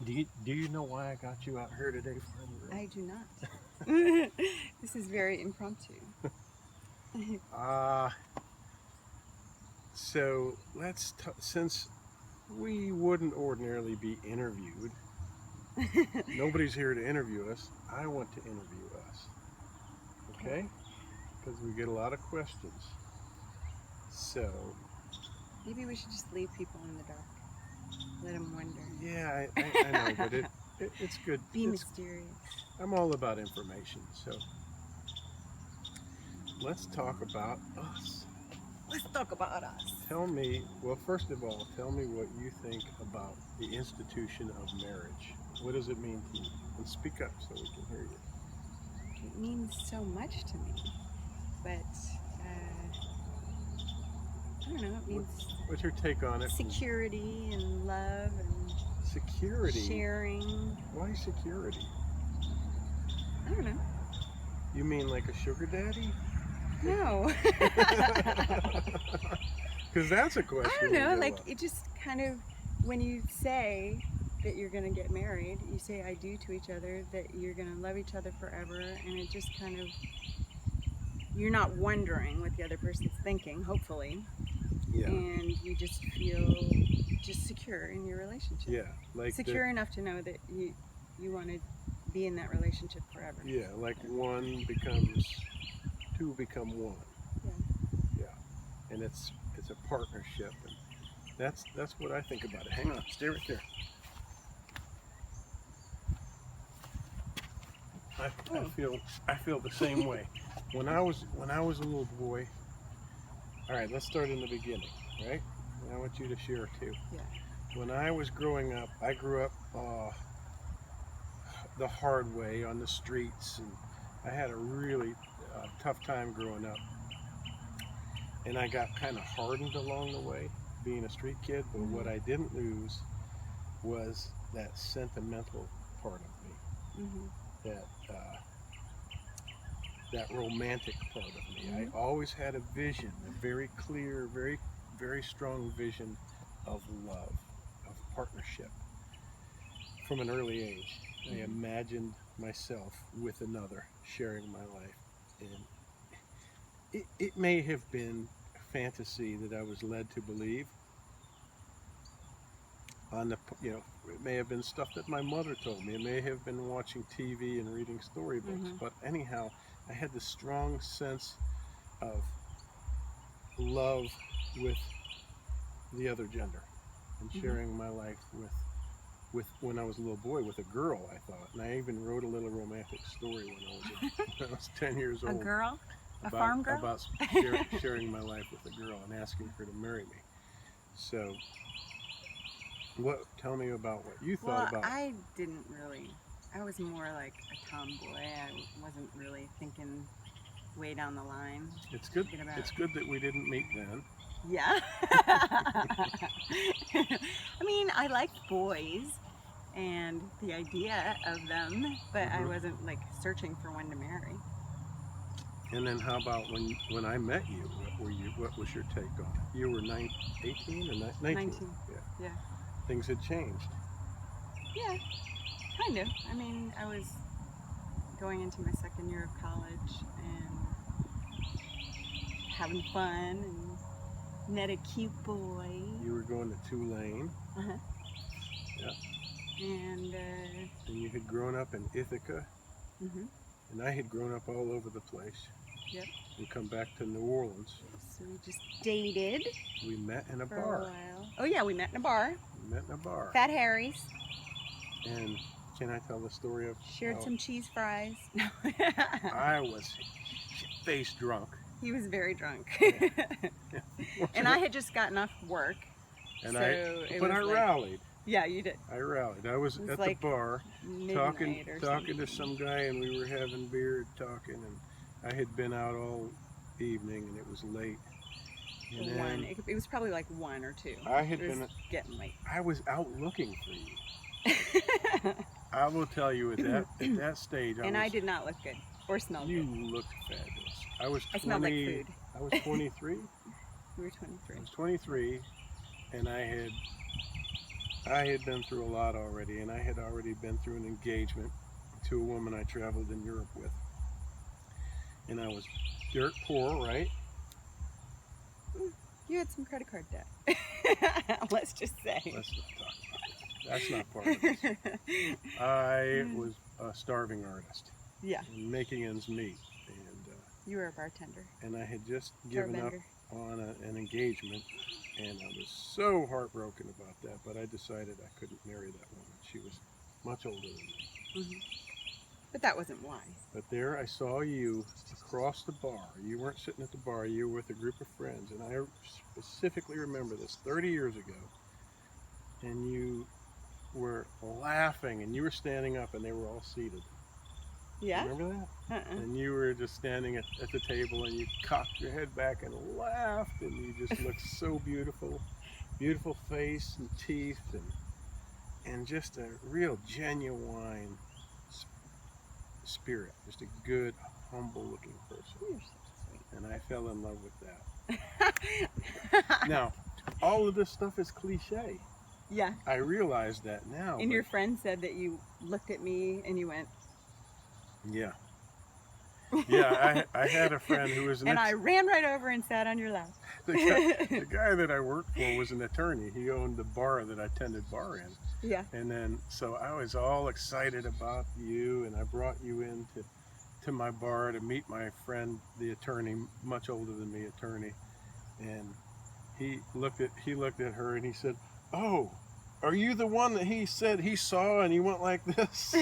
Do you know why I got you out here today, Farmer? I do not. This is very impromptu. Uh, so since we wouldn't ordinarily be interviewed, nobody's here to interview us. I want to interview us. Okay? Because we get a lot of questions. So, Maybe we should just leave people in the dark. Let them wonder. yeah, I know, but it's good. Be mysterious. I'm all about information. So, let's talk about us. Let's talk about us. Well, first of all, tell me what you think about the institution of marriage. What does it mean to you? And speak up so we can hear you. It means so much to me, but I don't know. It means What's your take on it? security and love and Security? sharing. Why security? I don't know. You mean like a sugar daddy? No. Because that's a question. I don't know. Like it just kind of, when you say that you're going to get married, you say I do to each other, that you're going to love each other forever, and it just kind of, you're not wondering what the other person's thinking, hopefully. Yeah. And you just feel just secure in your relationship. Yeah. Like secure enough to know that you want to be in that relationship forever. Yeah, like two become one. Yeah. Yeah. And it's a partnership, and that's what I think about it. Hang on, stay right there. I feel the same way. When I was a little boy. All right, let's start in the beginning, right? And I want you to share too. Yeah. When I was growing up, I grew up the hard way on the streets, and I had a really tough time growing up. And I got kind of hardened along the way, being a street kid. But what I didn't lose was that sentimental part of me. That romantic part of me. I always had a vision, a very clear, very, very strong vision of love, of partnership. From an early age, I imagined myself with another, sharing my life. And it may have been fantasy that I was led to believe. It may have been stuff that my mother told me. It may have been watching TV and reading storybooks. But anyhow, I had this strong sense of love with the other gender, and sharing my life with when I was a little boy with a girl, I thought. And I even wrote a little romantic story when I was 10 years old. A girl? A farm girl? About sharing my life with a girl and asking her to marry me. So, tell me about what you thought about. I didn't really. I was more like a tomboy. I wasn't really thinking way down the line. It's good. It's good that we didn't meet then. Yeah. I mean, I liked boys and the idea of them, but I wasn't like searching for one to marry. And then how about when I met you? What was your take on it? You were 18 or 19? 19. Yeah. Things had changed. Yeah, kind of. I mean, I was going into my second year of college and having fun, and met a cute boy. You were going to Tulane. Yeah. And you had grown up in Ithaca. And I had grown up all over the place. Yep. And come back to New Orleans. So we just dated. We met in a for bar. A while. Oh yeah, we met in a bar. We met in a bar. Fat Harry's. And can I tell the story of shared some cheese fries? No. I was face drunk. He was very drunk. And I had just gotten off work. And so I rallied. Yeah, you did. I rallied. I was at like the bar talking something. to some guy, and we were having beer, talking, and I had been out all evening, and it was late. And one. It was probably like 1 or 2. I had been getting late. I was out looking for you. I will tell you at that stage. I did not look good or smell good. You looked fabulous. I smelled like food. I was 23. You were 23. I was 23, and I had I had been through a lot already, and I had already been through an engagement to a woman I traveled in Europe with. And I was dirt poor, right? You had some credit card debt. Let's just say. Let's not talk about that. That's not part of this. I was a starving artist. Yeah. And making ends meet. And You were a bartender. and I had just given up on an engagement, and I was so heartbroken about that, but I decided I couldn't marry that woman. She was much older than me. Mm-hmm. But that wasn't why. But there I saw you across the bar. You weren't sitting at the bar, you were with a group of friends, and I specifically remember this 30 years ago, and you were laughing, and you were standing up, and they were all seated. Yeah? Remember that? And you were just standing at the table, and you cocked your head back and laughed, and you just looked so beautiful. Beautiful face and teeth, and just a real genuine spirit. Just a good, humble looking person. You're so sweet. And I fell in love with that. Now, all of this stuff is cliche. Yeah. I realize that now. And your friend said that you looked at me and you went, yeah. Yeah, I had a friend who was an and I ran right over and sat on your lap. the guy that I worked for was an attorney. He owned the bar that I tended bar in. Yeah. And then, so I was all excited about you, and I brought you into my bar to meet my friend, the attorney, much older than me, attorney. And he looked at her and he said, "Oh, are you the one that he said he saw and he went like this?"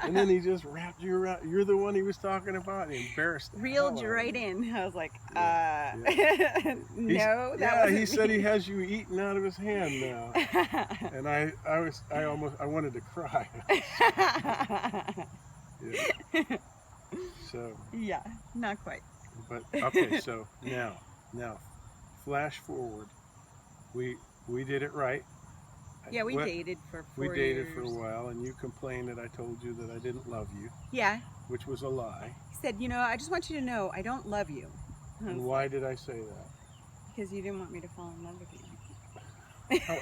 And then he just wrapped you around. You're the one he was talking about. And he embarrassed the Reeled hell you out of right me. in. I was like, Yeah. no, that yeah, wasn't he said me. he has you eating out of his hand now. And I wanted to cry. Yeah. So. Yeah, not quite. But okay, so now, flash forward. We did it right. Yeah, we What- dated for 4 We years. dated for a while, and you complained that I told you that I didn't love you, Yeah. which was a lie. He said, I just want you to know I don't love you. And why did I say that? Because you didn't want me to fall in love with you. How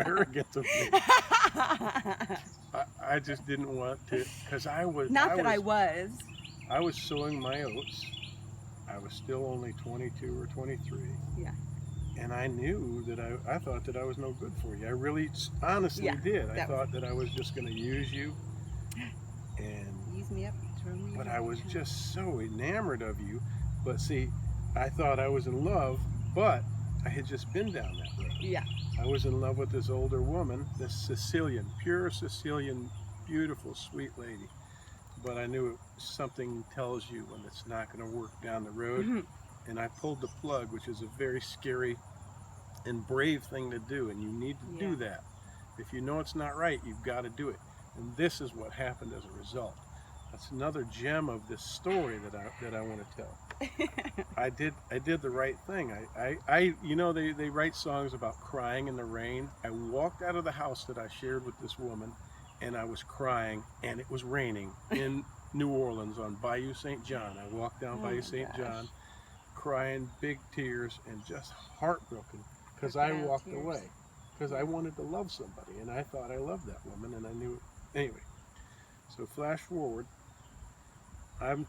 arrogant of me. I just didn't want to, because I was. Not that I was. I was sowing my oats. I was still only 22 or 23. Yeah. And I knew that I thought that I was no good for you. I really honestly did. I thought that I was just going to use you. And Use me up, throw me but out. I was just so enamored of you. But see, I thought I was in love, but I had just been down that road. Yeah. I was in love with this older woman, this Sicilian, pure Sicilian, beautiful, sweet lady. But I knew something tells you when it's not going to work down the road. Mm-hmm. And I pulled the plug, which is a very scary and brave thing to do, and you need to do that. If you know it's not right, you've got to do it. And this is what happened as a result. That's another gem of this story that I want to tell. I did the right thing. They write songs about crying in the rain. I walked out of the house that I shared with this woman, and I was crying, and it was raining in New Orleans on Bayou St. John. I walked down Bayou St. John, crying big tears and just heartbroken because I walked away because I wanted to love somebody, and I thought I loved that woman, and I knew it. Anyway, so flash forward. I'm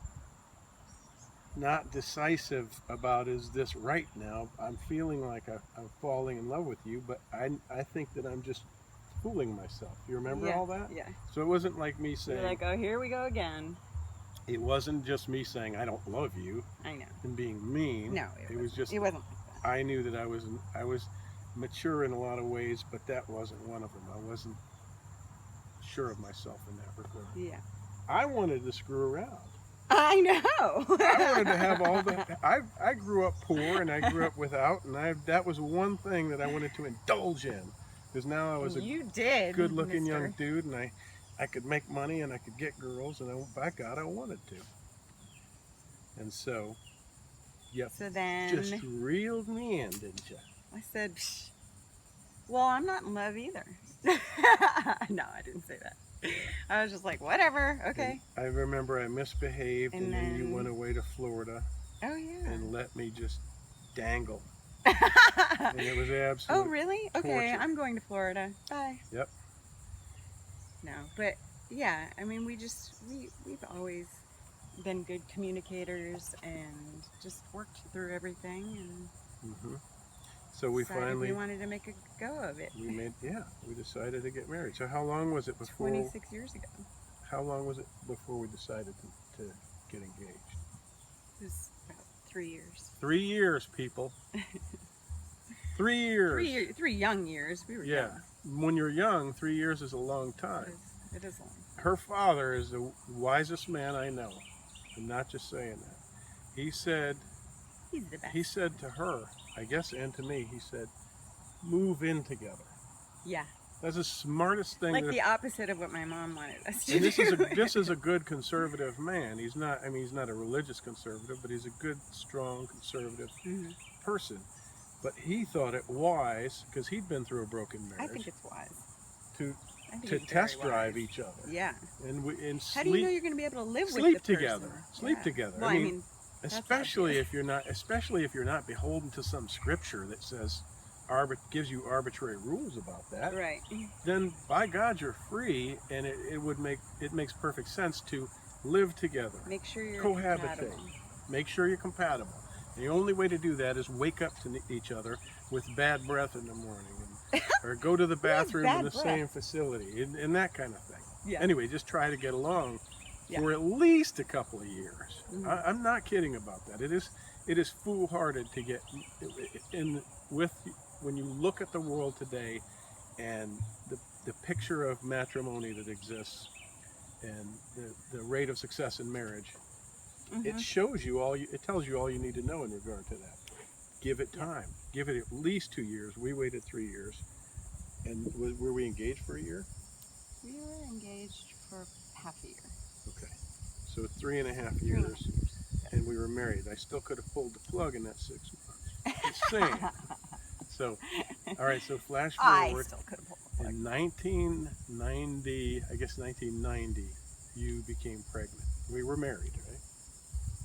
not decisive about is this right now. I'm feeling like I'm falling in love with you, but I think that I'm just fooling myself. You remember all that? Yeah. So it wasn't like me saying. You're like, oh, here we go again. It wasn't just me saying I don't love you. I know. And being mean. No, it was just. It wasn't like that. I knew that I was mature in a lot of ways, but that wasn't one of them. I wasn't sure of myself in that regard. Yeah. I wanted to screw around. I know. I wanted to have all the. I grew up poor and I grew up without, and that was one thing that I wanted to indulge in, because now I was a good-looking young dude, and I could make money and I could get girls, and by God, I wanted to. And so, So then just reeled me in, didn't you? I said, psh, well, I'm not in love either. No, I didn't say that. I was just like, whatever, okay. And I remember I misbehaved, and then you went away to Florida. Oh, yeah. And let me just dangle. and it was Oh, absolute really? Okay, torture. I'm going to Florida. Bye. Yep. No, but yeah, I mean, we've always been good communicators and just worked through everything and Hmm. So we decided we finally wanted to make a go of it. we decided to get married. So how long was it before? 26 years ago. How long was it before we decided to get engaged? It was about 3 years. 3 years, people. 3 years. 3 young years. We were Yeah. young. When you're young, 3 years is a long time. It is long. Her father is the wisest man I know. I'm not just saying that. He said He's the best. he said to her, I guess, and to me, he said, move in together. Yeah. That's the smartest thing. Like the opposite of what my mom wanted us to And do. this is a good conservative man. He's not. I mean, he's not a religious conservative, but he's a good, strong conservative Mhm. person. But he thought it wise, because he'd been through a broken I marriage, think it's wise. to I think to it's very test drive wise. each other. Yeah. And How do you know sleep you're going to be able to live with sleep the together. person? Sleep Yeah. together. Well, I mean, that's especially obvious. if you're not beholden to some scripture that says gives you arbitrary rules about that. Right. Then by God you're free, and it makes perfect sense to live together, Make sure you're cohabitate, compatible. make sure you're compatible. And the only way to do that is wake up to each other with bad breath in the morning, or go to the bathroom in bad the breath? same facility, and that kind of thing. Yeah. Anyway, just try to get along Yeah. for at least a couple of years. Mhm. I'm not kidding about that. It is foolhardy to get in with when you look at the world today and the picture of matrimony that exists and the rate of success in marriage. It Mhm. shows you it tells you all you need to know in regard to that. Give it time. Give it at least 2 years. We waited 3 years. And were we engaged for a year? We were engaged for half a year. Okay. So 3.5 3.5 years. years. And we were married. I still could have pulled the plug in that 6 months. Just saying. So, all right, so flash I forward. still could have pulled the plug. In 1990, I guess 1990, you became pregnant. We were married, right?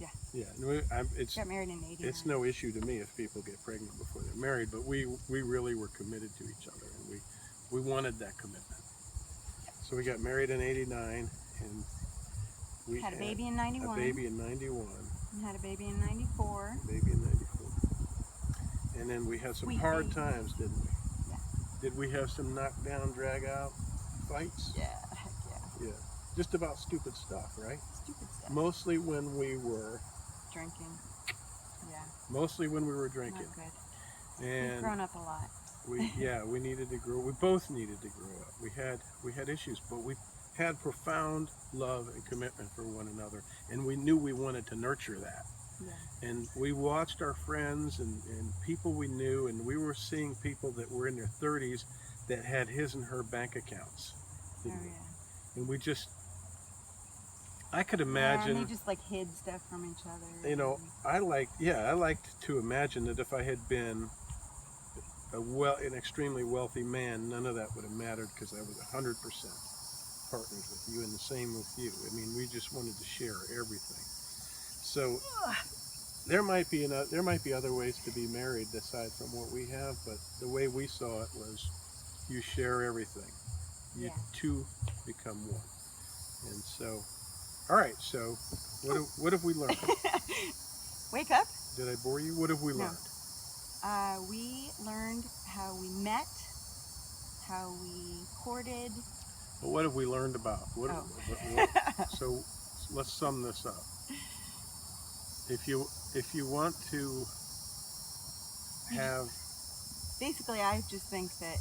Yeah. Yeah. It's Got married in '89. it's no issue to me if people get pregnant before they're married, but we really were committed to each other, and we wanted that commitment. So we got married in '89, and we had a baby in '91. A baby in '91. And had a baby in '94. Baby in '94. And then we had some Sweet hard baby. times, didn't we? Yeah. Did we have some knockdown, drag out fights? Yeah, heck yeah. Yeah. Just about stupid stuff, right? Stupid stuff. Mostly when we were Drinking. Yeah. Mostly when we were drinking. Not good. We've And grown up a lot. we needed to grow. We both needed to grow up. We had issues, but we had profound love and commitment for one another, and we knew we wanted to nurture that. Yeah. And we watched our friends and people we knew, and we were seeing people that were in their 30s that had his and her bank accounts. Oh yeah. And I could Yeah, imagine. and they just like hid stuff from each other. You know, I liked to imagine that if I had been an extremely wealthy man, none of that would have mattered, because I was 100% partners with you, and the same with you. I mean, we just wanted to share everything. So there might be other ways to be married aside from what we have, but the way we saw it was you share everything. You Yeah. two become one. And so, all right. So what have we learned? Wake up. Did I bore you? What have we No. learned? We learned how we met, how we courted. Well, what have we learned about? So let's sum this up. If you want to have, Basically, I just think that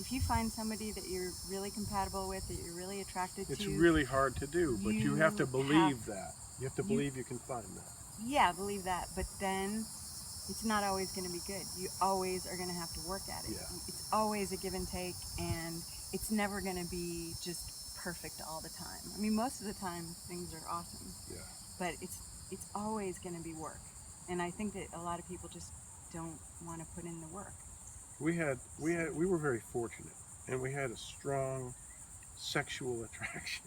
if you find somebody that you're really compatible with, that you're really attracted it's to, really hard to do, but you have to believe have- that. You have to believe you can find that. yeah, believe that. But then it's not always going to be good. You always are going to have to work at it. Yeah. It's always a give and take, and it's never going to be just perfect all the time. I mean, most of the time things are awesome. Yeah. But it's always going to be work. And I think that a lot of people just don't want to put in the work. We were very fortunate, and we had a strong sexual attraction.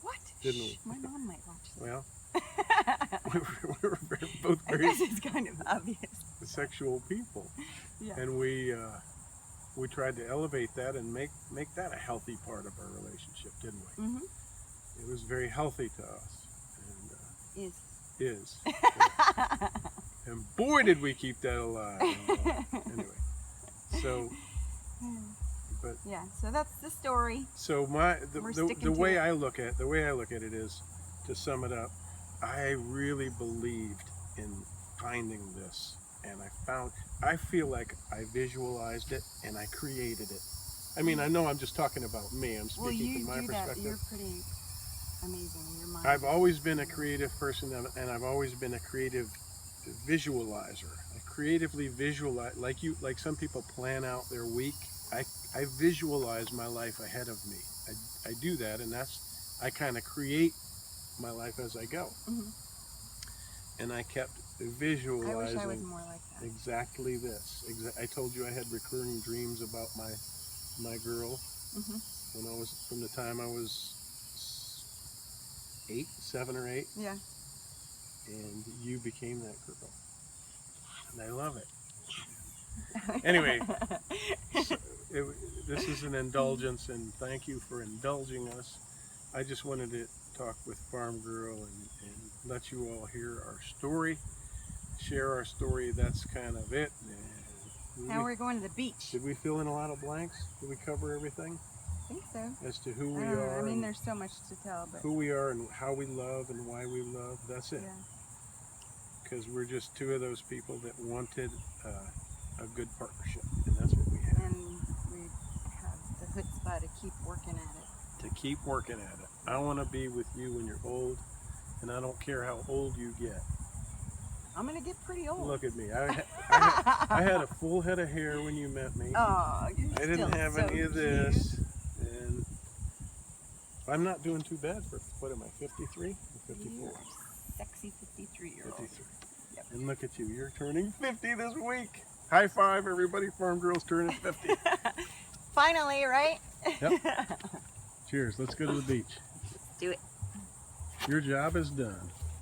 What? Didn't we? My mom might watch this. Well, we were both I very guess it's kind of obvious. sexual people, Yeah. and we tried to elevate that and make that a healthy part of our relationship, didn't we? Mhm. It was very healthy to us, and is. Yeah. And boy, did we keep that alive. Anyway, so, but Yeah. So that's the story. so We're sticking the to way it. I look at it is, to sum it up, I really believed in finding this, and I feel like I visualized it and I created it. I mean, I know I'm just talking about me. I'm Well, speaking you from my do that. perspective. You're pretty amazing. Your mind. I've always been a creative person, and I've always been a creative visualizer. I creatively visualize, like some people plan out their week. I visualize my life ahead of me. I do that, and I kind of create my life as I go. Mhm. And I kept I wish visualizing I was more like that. exactly this. I told you I had recurring dreams about my girl Mhm. from the time I was 7 or 8. Yeah. And you became that girl, and I love it. Anyway, so this is an indulgence, and thank you for indulging us. I just wanted to talk with Farm Girl and let you all hear our story, share our story. That's kind of it. And Now we're going to the beach. did we fill in a lot of blanks? Did we cover everything I think so. as to who we I don't know. are? I mean, and there's so much to tell, but who we are and how we love and why we love. That's it. yeah. Because we're just two of those people that wanted a good partnership, and that's what we have. And we have the chutzpah to keep working at it. To keep working at it. I want to be with you when you're old, and I don't care how old you get. I'm gonna get pretty old. Look at me. I had a full head of hair when you met me. Oh, you're I didn't still have so any of cute. this, and I'm not doing too bad for, what am I, 53 or 54? You're a sexy 53-year-old. 53. Yep. And look at you, you're turning 50 this week. High five, everybody. Farm Girl's turning 50. Finally, right? Yep. Cheers. Let's go to the beach. Do it. Your job is done.